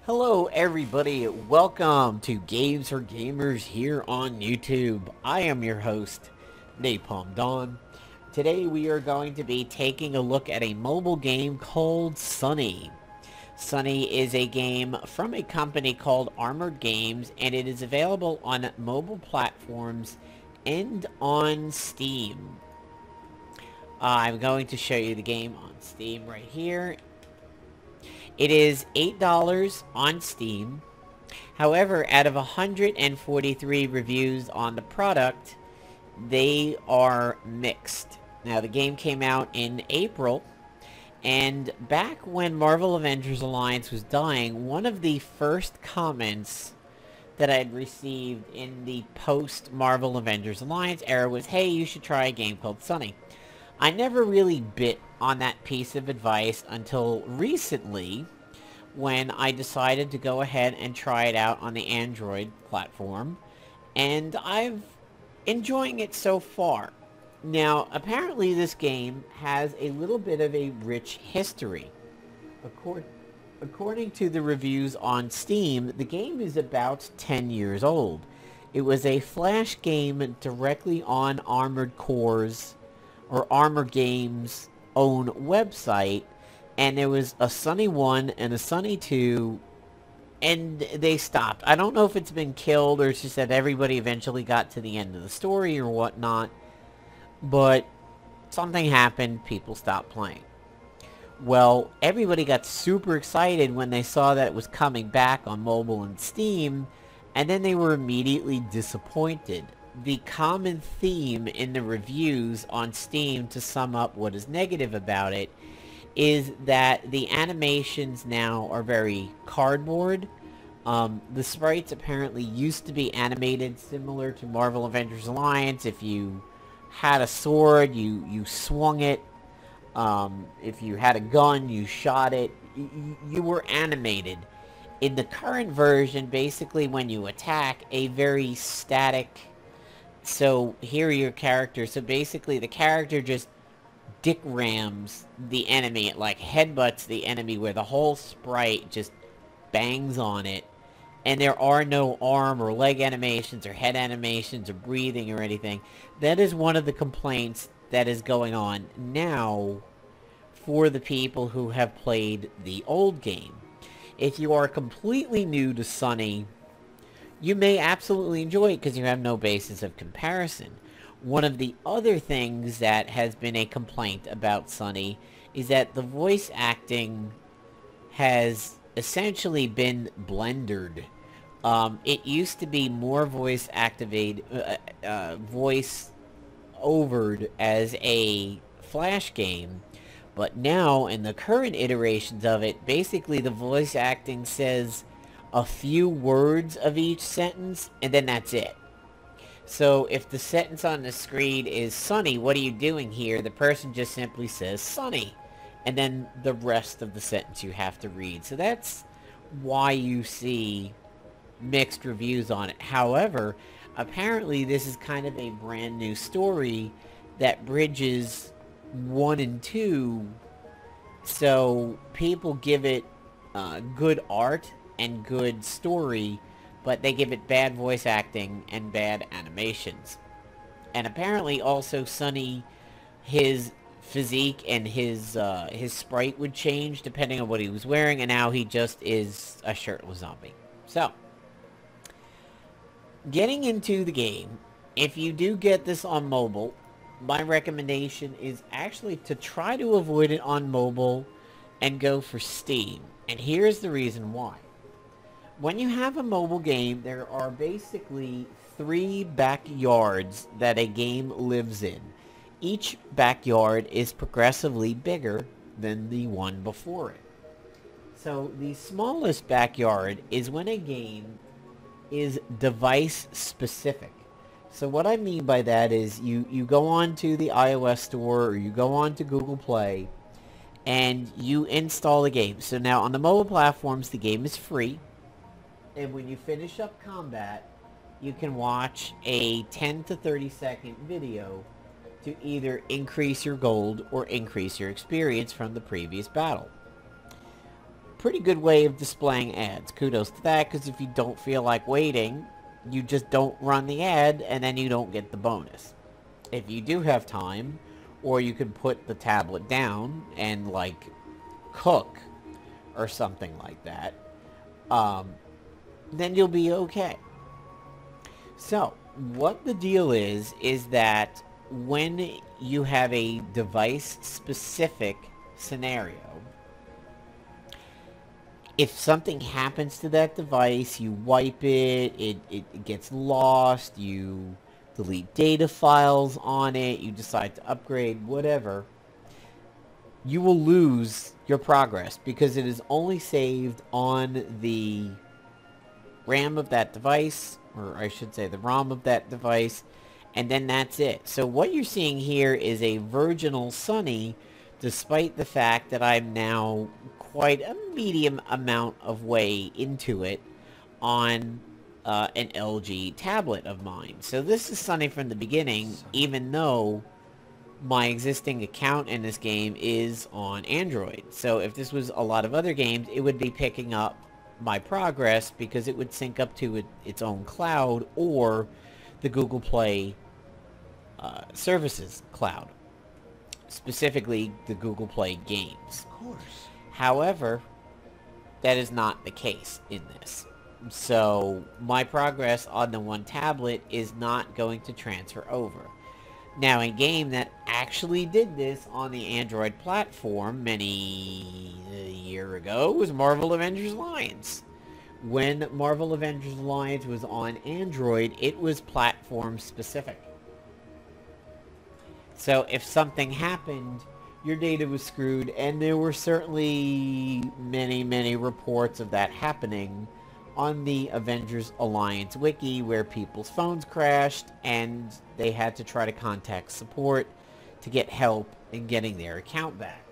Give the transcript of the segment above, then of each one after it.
Hello everybody, welcome to Games for Gamers here on YouTube. I am your host, Napalm Dawn. Today we are going to be taking a look at a mobile game called Sonny. Sonny is a game from a company called Armored Games, and it is available on mobile platforms and on Steam. I'm going to show you the game on Steam right here. It is $8 on Steam. However, out of 143 reviews on the product, they are mixed. Now, the game came out in April, and back when Marvel Avengers Alliance was dying, one of the first comments that I had received in the post-Marvel Avengers Alliance era was, hey, you should try a game called Sonny. I never really bit on that piece of advice until recently, when I decided to go ahead and try it out on the Android platform, and I've enjoying it so far. Now, apparently this game has a little bit of a rich history. According to the reviews on Steam, the game is about 10 years old. It was a flash game directly on Armored Core's or Armored Games' own website, and there was a Sonny 1 and a Sonny 2, and they stopped. I don't know if it's been killed or it's just that everybody eventually got to the end of the story or whatnot, but something happened, people stopped playing. Well, everybody got super excited when they saw that it was coming back on mobile and Steam, and then they were immediately disappointed. The common theme in the reviews on Steam, to sum up what is negative about it, is that the animations now are very cardboard. The sprites apparently used to be animated similar to Marvel Avengers Alliance. If you had a sword, you swung it. If you had a gun, you shot it. You were animated. In the current version, basically when you attack, a very static... So here are your characters. So basically the character just dick rams the enemy. It like headbutts the enemy where the whole sprite just bangs on it. And there are no arm or leg animations or head animations or breathing or anything. That is one of the complaints that is going on now for the people who have played the old game. If you are completely new to Sonny, you may absolutely enjoy it because you have no basis of comparison. One of the other things that has been a complaint about Sonny is that the voice acting has essentially been blendered. It used to be more voice overed as a flash game, but now in the current iterations of it, basically the voice acting says a few words of each sentence, and then that's it. So if the sentence on the screen is, Sonny, what are you doing here? The person just simply says, Sonny. And then the rest of the sentence you have to read. So that's why you see mixed reviews on it. However, apparently this is kind of a brand new story that bridges 1 and 2. So people give it good art and good story, but they give it bad voice acting and bad animations. And apparently also Sonny, his physique and his sprite would change depending on what he was wearing, and now he just is a shirtless zombie. So, getting into the game, if you do get this on mobile, my recommendation is actually to try to avoid it on mobile and go for Steam. And here's the reason why. When you have a mobile game, there are basically 3 backyards that a game lives in. Each backyard is progressively bigger than the one before it. So the smallest backyard is when a game is device specific. So what I mean by that is you go on to the iOS store or you go on to Google Play and you install the game. So now on the mobile platforms, the game is free. And when you finish up combat, you can watch a 10 to 30 second video to either increase your gold or increase your experience from the previous battle. Pretty good way of displaying ads. Kudos to that, because if you don't feel like waiting, you just don't run the ad and then you don't get the bonus. If you do have time, or you could put the tablet down and like cook or something like that, then you'll be okay. So what the deal is that when you have a device specific scenario, if something happens to that device, you wipe it, it gets lost, you delete data files on it, you decide to upgrade, whatever, you will lose your progress because it is only saved on the RAM of that device, or I should say the ROM of that device, and then that's it. So what you're seeing here is a virginal Sonny, despite the fact that I'm now quite a medium amount of way into it on an LG tablet of mine. So this is Sonny from the beginning, even though my existing account in this game is on Android. So if this was a lot of other games, it would be picking up my progress because it would sync up to its own cloud or the Google Play services cloud, specifically the Google Play games. Of course. However, that is not the case in this. So my progress on the one tablet is not going to transfer over. Now, a game that actually did this on the Android platform a year ago was Marvel Avengers Alliance. When Marvel Avengers Alliance was on Android, it was platform specific. So if something happened, your data was screwed, and there were certainly many reports of that happening on the Avengers Alliance wiki, where people's phones crashed and they had to try to contact support to get help in getting their account back.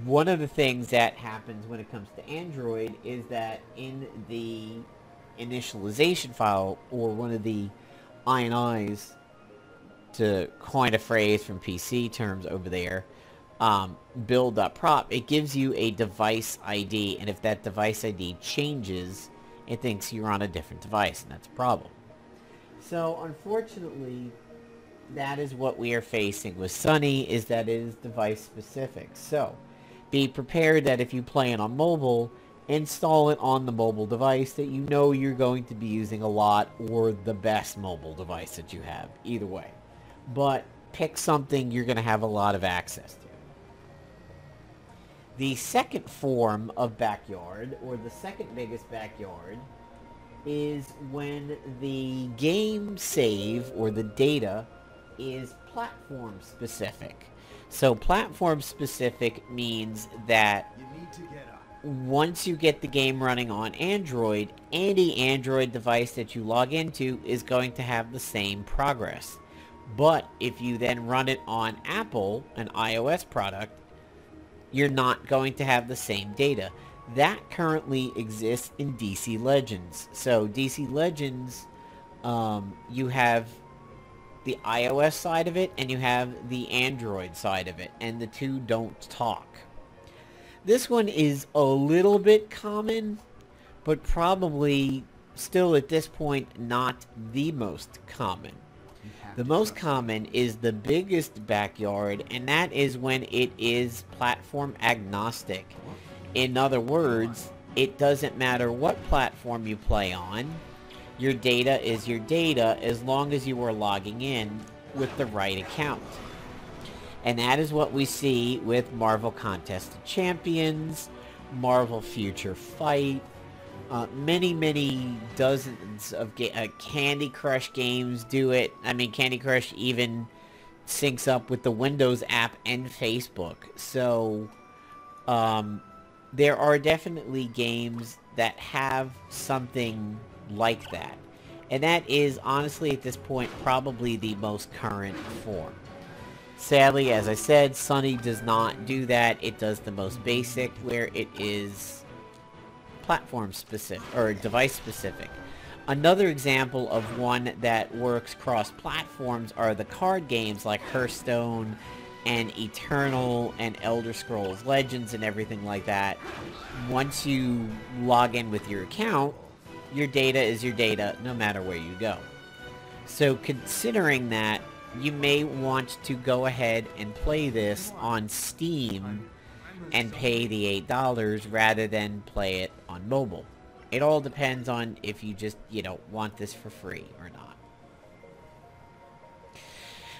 One of the things that happens when it comes to Android is that in the initialization file, or one of the INIs, to coin a phrase from PC terms over there, build.prop, it gives you a device ID, and if that device ID changes, it thinks you're on a different device, and that's a problem. So unfortunately, that is what we are facing with Sonny, is that it is device specific. So be prepared that if you play it on mobile, install it on the mobile device that you know you're going to be using a lot, or the best mobile device that you have, either way. But pick something you're going to have a lot of access to. The second form of backyard, or the second biggest backyard, is when the game save, or the data, is platform specific. So platform specific means that You need to get up. once you get the game running on Android, any Android device that you log into is going to have the same progress. But if you then run it on Apple, an iOS product, you're not going to have the same data. That currently exists in DC Legends. So DC Legends, you have the iOS side of it and you have the Android side of it, and the two don't talk. This one is a little bit common, but probably still at this point not the most common. The most common is the biggest backyard, and that is when it is platform agnostic. In other words, it doesn't matter what platform you play on. Your data is your data as long as you are logging in with the right account. And that is what we see with Marvel Contest of Champions, Marvel Future Fight, many dozens of Candy Crush games do it. I mean, Candy Crush even syncs up with the Windows app and Facebook. So there are definitely games that have something like that. And that is, honestly, at this point, probably the most current form. Sadly, as I said, Sonny does not do that. It does the most basic, where it is platform specific, or device specific. Another example of one that works cross-platforms are the card games like Hearthstone and Eternal and Elder Scrolls Legends and everything like that. Once you log in with your account, your data is your data no matter where you go. So considering that, you may want to go ahead and play this on Steam and pay the $8 rather than play it on mobile. It all depends on if you just, want this for free or not.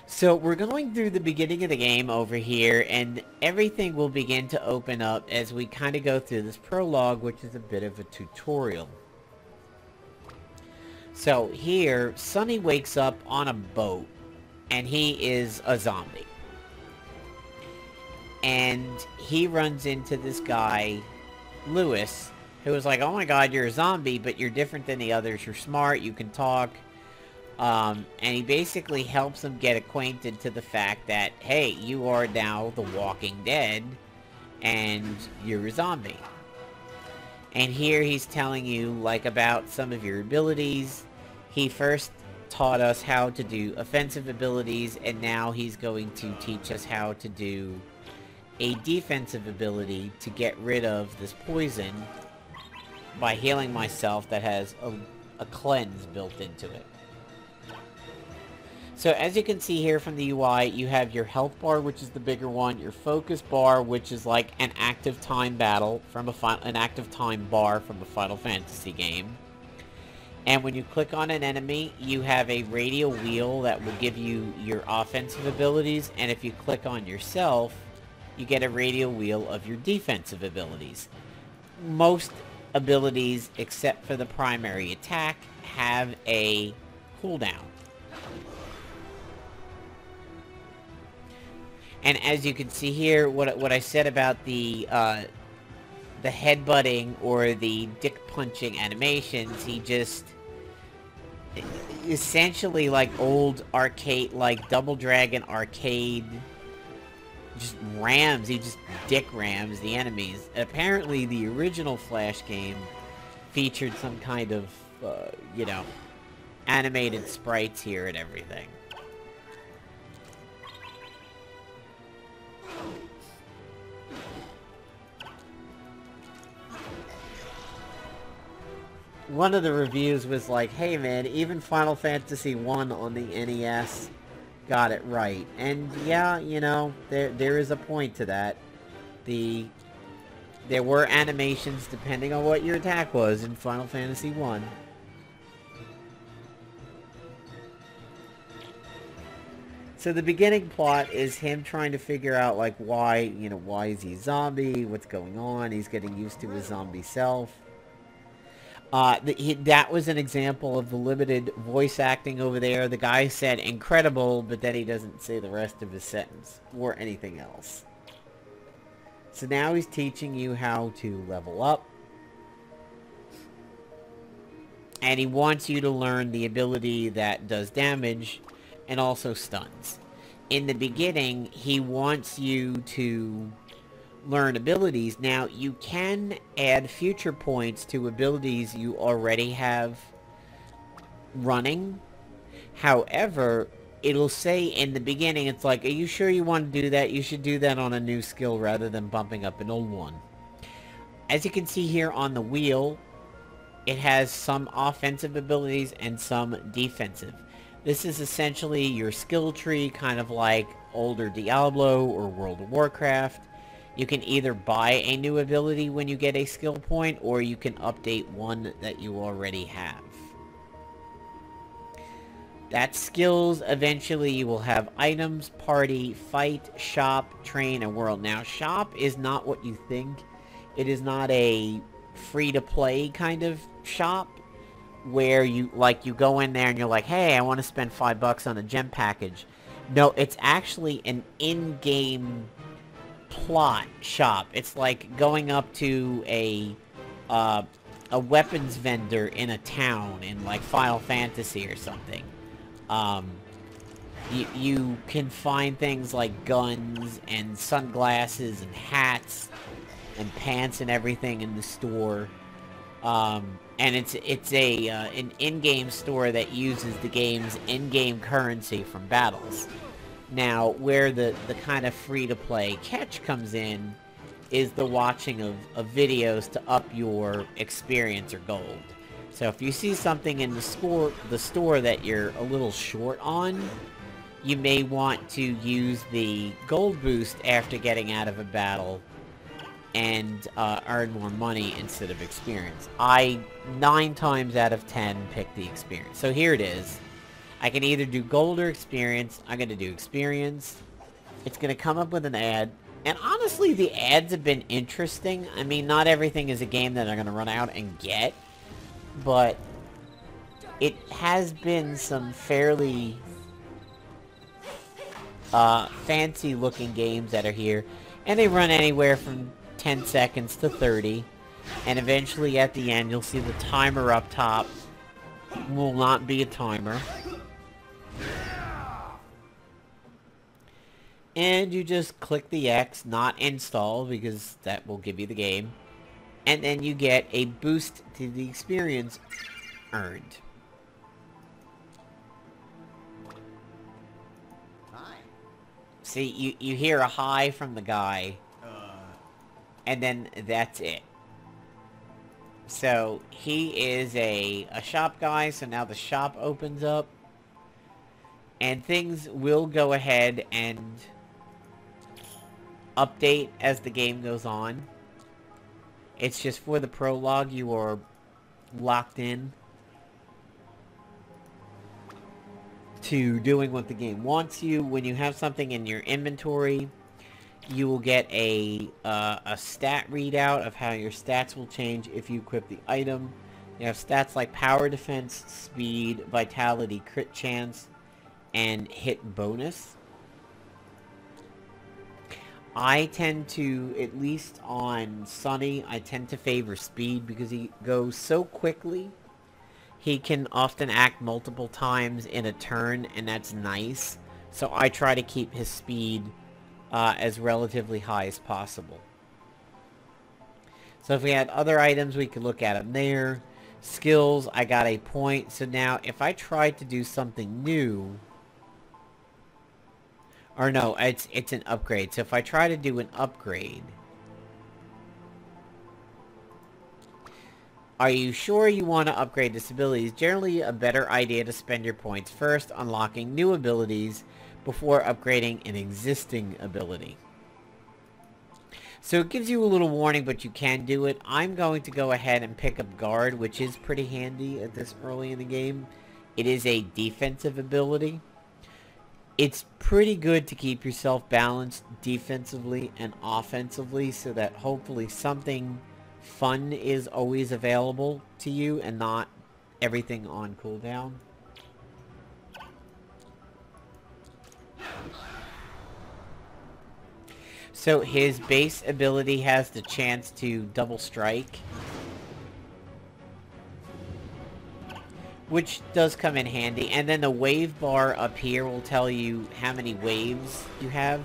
So we're going through the beginning of the game over here, and everything will begin to open up as we kind of go through this prologue, which is a bit of a tutorial. So here, Sonny wakes up on a boat, and he is a zombie. And he runs into this guy, Lewis, who is like, oh my god, you're a zombie, but you're different than the others. You're smart, you can talk. And he basically helps him get acquainted to the fact that, hey, you are now the Walking Dead, and you're a zombie. And here he's telling you, like, about some of your abilities. He first taught us how to do offensive abilities, and now he's going to teach us how to do a defensive ability to get rid of this poison by healing myself that has a cleanse built into it. So as you can see here from the UI, you have your health bar, which is the bigger one, your focus bar, which is like an active time battle from an active time bar from a Final Fantasy game. And when you click on an enemy, you have a radial wheel that will give you your offensive abilities, and if you click on yourself, you get a radial wheel of your defensive abilities. Most abilities, except for the primary attack, have a cooldown. And as you can see here, what I said about the headbutting or the dick punching animations, he just essentially like old arcade, like Double Dragon arcade, just rams. He just dick rams the enemies. Apparently, the original Flash game featured some kind of, animated sprites here and everything. One of the reviews was like, hey man, even Final Fantasy 1 on the NES got it right. And yeah, there is a point to that. There were animations depending on what your attack was in Final Fantasy 1. So the beginning plot is him trying to figure out like why is he a zombie, what's going on, he's getting used to his zombie self. That was an example of the limited voice acting over there. The guy said incredible, but then he doesn't say the rest of his sentence or anything else. So now he's teaching you how to level up. And he wants you to learn the ability that does damage and also stuns. In the beginning, he wants you to learn abilities. Now, you can add future points to abilities you already have running. However, it'll say in the beginning, it's like, are you sure you want to do that? You should do that on a new skill rather than bumping up an old one. As you can see here on the wheel, it has some offensive abilities and some defensive. This is essentially your skill tree, kind of like older Diablo or World of Warcraft. You can either buy a new ability when you get a skill point, or you can update one that you already have. That's skills. Eventually you will have items, party, fight, shop, train, and world. Now, shop is not what you think. It is not a free-to-play kind of shop where you go in there and you're like, hey, I want to spend $5 on a gem package. No, it's actually an in-game plot shop. It's like going up to a weapons vendor in a town in like Final Fantasy or something. You can find things like guns and sunglasses and hats and pants and everything in the store. And it's a an in-game store that uses the game's in-game currency from battles. Now, where the kind of free-to-play catch comes in is the watching of videos to up your experience or gold. So if you see something in the store that you're a little short on, you may want to use the gold boost after getting out of a battle and earn more money instead of experience. I, 9 times out of 10, pick the experience. So here it is. I can either do gold or experience. I'm going to do experience. It's going to come up with an ad. And honestly, the ads have been interesting. I mean, not everything is a game that I'm going to run out and get. But it has been some fairly fancy-looking games that are here. And they run anywhere from 10 seconds to 30. And eventually at the end, you'll see the timer up top. Will not be a timer. And you just click the X, not install, because that will give you the game. And then you get a boost to the experience earned. Hi. See, you hear a hi from the guy. And then that's it. So, he is a shop guy, so now the shop opens up. And things will go ahead and update as the game goes on. It's just for the prologue, you are locked in to doing what the game wants you. When you have something in your inventory, you will get a stat readout of how your stats will change if you equip the item. You have stats like power defense, speed, vitality, crit chance, and hit bonus. I tend to, at least on Sonny, I tend to favor speed because he goes so quickly. He can often act multiple times in a turn, and that's nice. So I try to keep his speed as relatively high as possible. So if we had other items, we could look at them there. Skills, I got a point. So now, if I tried to do something new... Or no, it's an upgrade. So if I try to do an upgrade... Are you sure you want to upgrade this ability? It's generally a better idea to spend your points first unlocking new abilities before upgrading an existing ability. So it gives you a little warning, but you can do it. I'm going to go ahead and pick up Guard, which is pretty handy at this early in the game. It is a defensive ability. It's pretty good to keep yourself balanced defensively and offensively so that hopefully something fun is always available to you and not everything on cooldown. So his base ability has the chance to double strike, which does come in handy. And then the wave bar up here will tell you how many waves you have.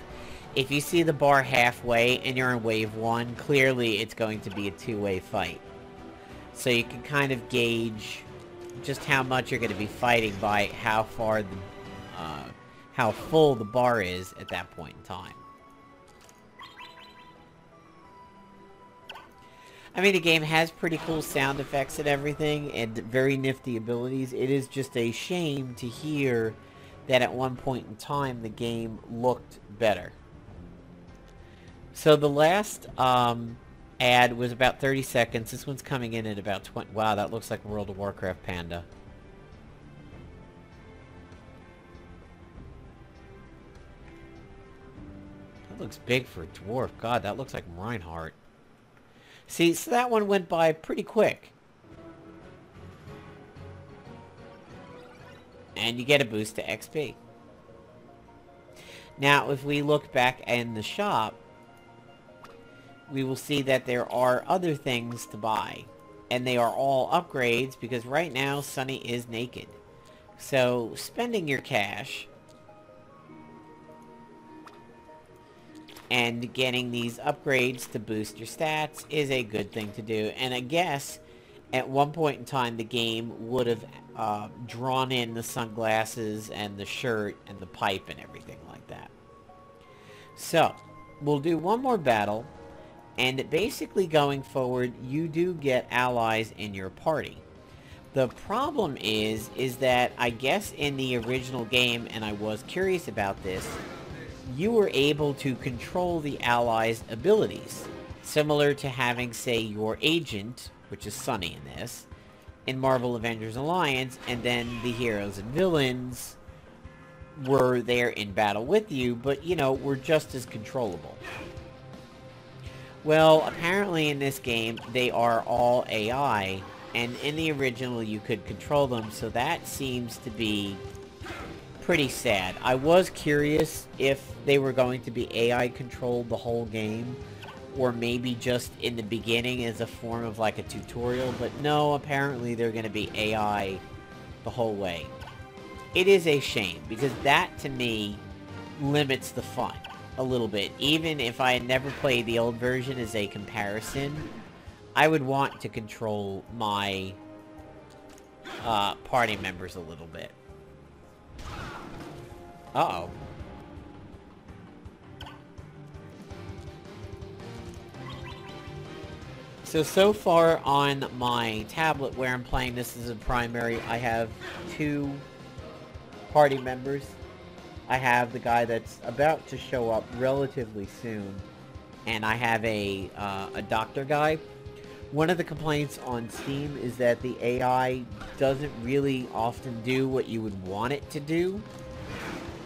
If you see the bar halfway and you're in wave 1, clearly it's going to be a two-way fight. So you can kind of gauge just how much you're going to be fighting by how far the, how full the bar is at that point in time. I mean, the game has pretty cool sound effects and everything, and very nifty abilities. It is just a shame to hear that at one point in time the game looked better. So the last ad was about 30 seconds. This one's coming in at about 20. Wow, that looks like a World of Warcraft panda. That looks big for a dwarf. God, that looks like Reinhardt. See, so that one went by pretty quick. And you get a boost to XP. Now, if we look back in the shop, we will see that there are other things to buy. And they are all upgrades because right now, Sonny is naked. So, spending your cash and getting these upgrades to boost your stats is a good thing to do. And I guess At one point in time, the game would have drawn in the sunglasses and the shirt and the pipe and everything like that. So, we'll do one more battle, and basically going forward, you do get allies in your party. The problem is that I guess in the original game, and I was curious about this, you were able to control the allies' abilities, similar to having, say, your agent, which is Sonny in this, in Marvel Avengers Alliance, and then the heroes and villains were there in battle with you, but, you know, were just as controllable. Well, apparently in this game, they are all AI, and in the original you could control them, so that seems to be pretty sad. I was curious if they were going to be AI controlled the whole game, or maybe just in the beginning as a form of like a tutorial, but no, apparently they're going to be AI the whole way. It is a shame, because that to me limits the fun a little bit. Even if I had never played the old version as a comparison, I would want to control my party members a little bit. Uh-oh. So far on my tablet where I'm playing this as a primary, I have 2 party members. I have the guy that's about to show up relatively soon, and I have a doctor guy. One of the complaints on Steam is that the AI doesn't really often do what you would want it to do.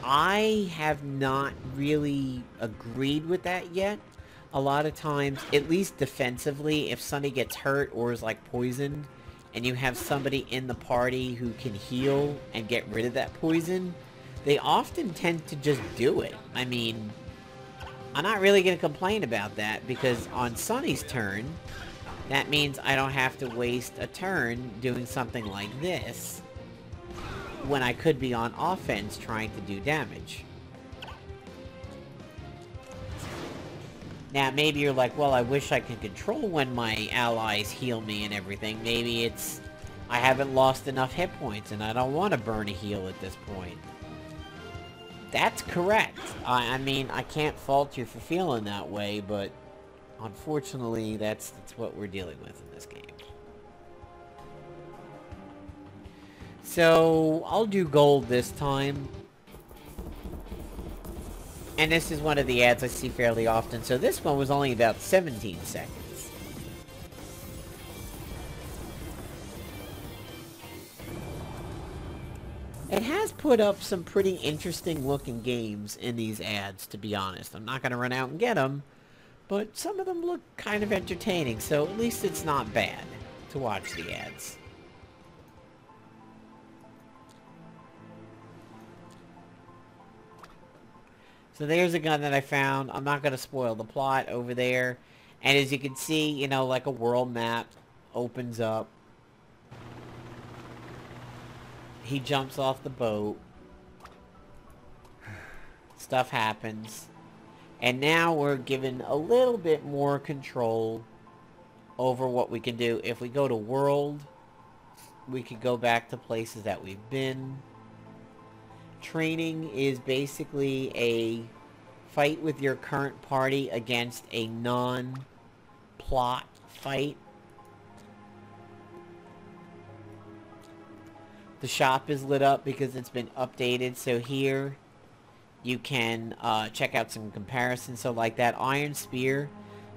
I have not really agreed with that yet. A lot of times, at least defensively, if somebody gets hurt or is like poisoned, and you have somebody in the party who can heal and get rid of that poison, they often tend to just do it. I mean, I'm not really going to complain about that, because on Sonny's turn, that means I don't have to waste a turn doing something like this, when I could be on offense trying to do damage. Now, maybe you're like, well, I wish I could control when my allies heal me and everything. Maybe it's, I haven't lost enough hit points and I don't want to burn a heal at this point. That's correct. I mean, I can't fault you for feeling that way, but unfortunately, that's what we're dealing with in this game. So, I'll do gold this time. And this is one of the ads I see fairly often, so this one was only about 17 seconds. It has put up some pretty interesting looking games in these ads, to be honest. I'm not going to run out and get them, but some of them look kind of entertaining, so at least it's not bad to watch the ads. So there's a gun that I found. I'm not going to spoil the plot over there. And as you can see, you know, like a world map opens up. He jumps off the boat. Stuff happens. And now we're given a little bit more control over what we can do. If we go to world, we could go back to places that we've been. Training is basically a fight with your current party against a non-plot fight. The shop is lit up because it's been updated, so here you can check out some comparisons. So like that Iron Spear,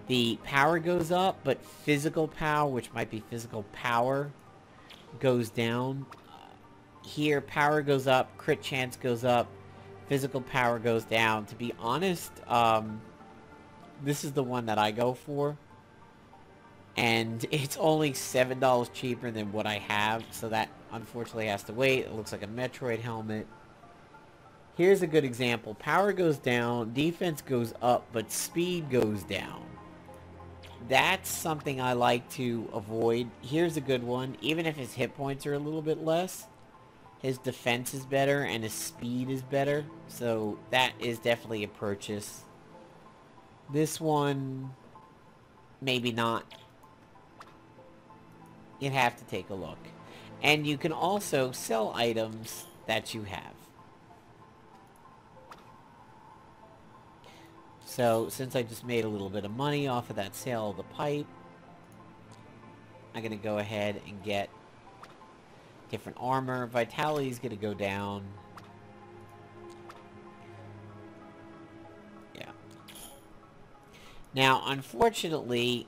the power goes up, but physical power, which might be physical power, goes down. Here, power goes up, crit chance goes up, physical power goes down. To be honest, this is the one that I go for. And it's only $7 cheaper than what I have, so that unfortunately has to wait. It looks like a Metroid helmet. Here's a good example. Power goes down, defense goes up, but speed goes down. That's something I like to avoid. Here's a good one. Even if his hit points are a little bit less, his defense is better and his speed is better. So that is definitely a purchase. This one, maybe not. you'd have to take a look. And you can also sell items that you have. So, since I just made a little bit of money off of that sale of the pipe, I'm going to go ahead and get different armor. Vitality is going to go down. Yeah. Now, unfortunately...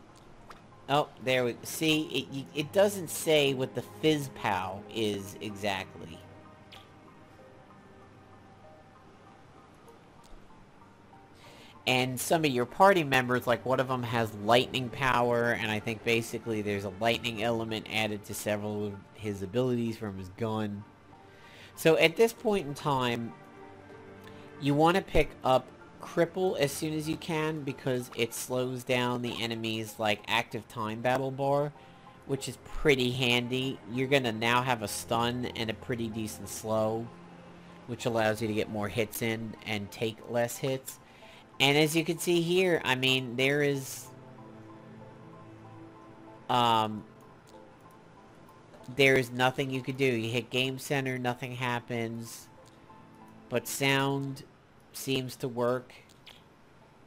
Oh, there we... See, it doesn't say what the fizz pow is exactly. And some of your party members, like one of them has lightning power, and I think basically there's a lightning element added to several of his abilities from his gun. So at this point in time, you want to pick up Cripple as soon as you can, because it slows down the enemy's like active time battle bar, which is pretty handy. You're going to now have a stun and a pretty decent slow, which allows you to get more hits in and take less hits. And as you can see here, I mean, there is... there is nothing you could do. You hit Game Center, nothing happens. But sound seems to work.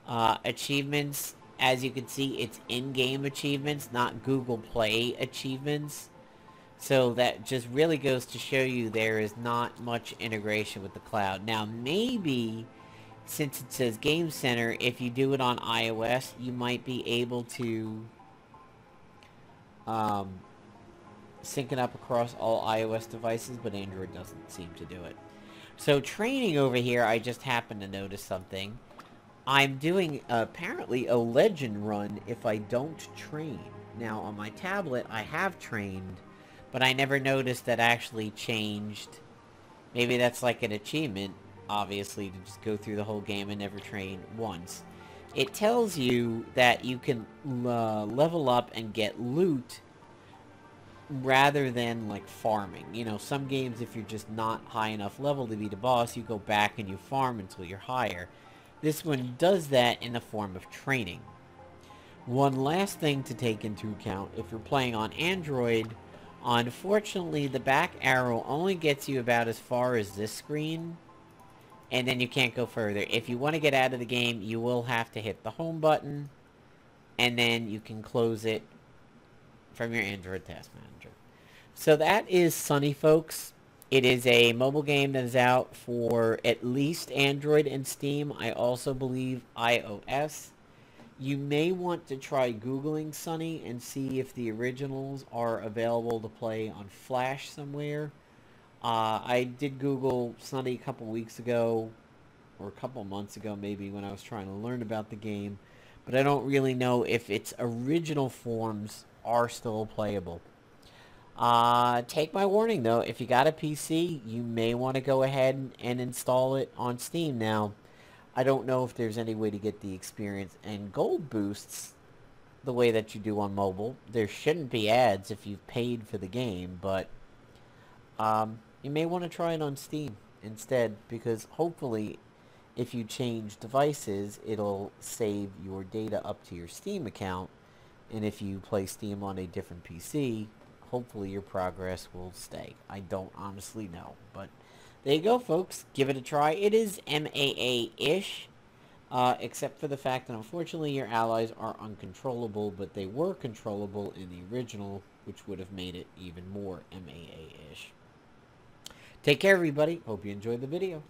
Achievements, as you can see, it's in-game achievements, not Google Play achievements. So that just really goes to show you there is not much integration with the cloud. Now, maybe... since it says Game Center, if you do it on iOS, you might be able to sync it up across all iOS devices, but Android doesn't seem to do it. So training over here, I just happened to notice something. I'm doing apparently a legend run if I don't train. Now on my tablet, I have trained, but I never noticed that actually changed. Maybe that's like an achievement, obviously, to just go through the whole game and never train once. It tells you that you can level up and get loot rather than like farming. You know, some games, if you're just not high enough level to beat a boss, you go back and you farm until you're higher. This one does that in the form of training. One last thing to take into account, if you're playing on Android, unfortunately the back arrow only gets you about as far as this screen, and then you can't go further. If you want to get out of the game, you will have to hit the home button, and then you can close it from your Android Task Manager. So that is Sonny, folks. It is a mobile game that is out for at least Android and Steam. I also believe iOS. You may want to try Googling Sonny and see if the originals are available to play on Flash somewhere. I did Google Sonny a couple weeks ago, or a couple months ago maybe, when I was trying to learn about the game, but I don't really know if its original forms are still playable. Take my warning though, if you got a PC, you may want to go ahead and install it on Steam. Now, I don't know if there's any way to get the experience and gold boosts the way that you do on mobile. There shouldn't be ads if you've paid for the game, but you may want to try it on Steam instead, because hopefully if you change devices, it'll save your data up to your Steam account, and if you play Steam on a different PC, hopefully your progress will stay. I don't honestly know, but there you go, folks. Give it a try. It is MAA-ish, except for the fact that unfortunately your allies are uncontrollable, but they were controllable in the original, which would have made it even more MAA-ish. Take care, everybody. Hope you enjoyed the video.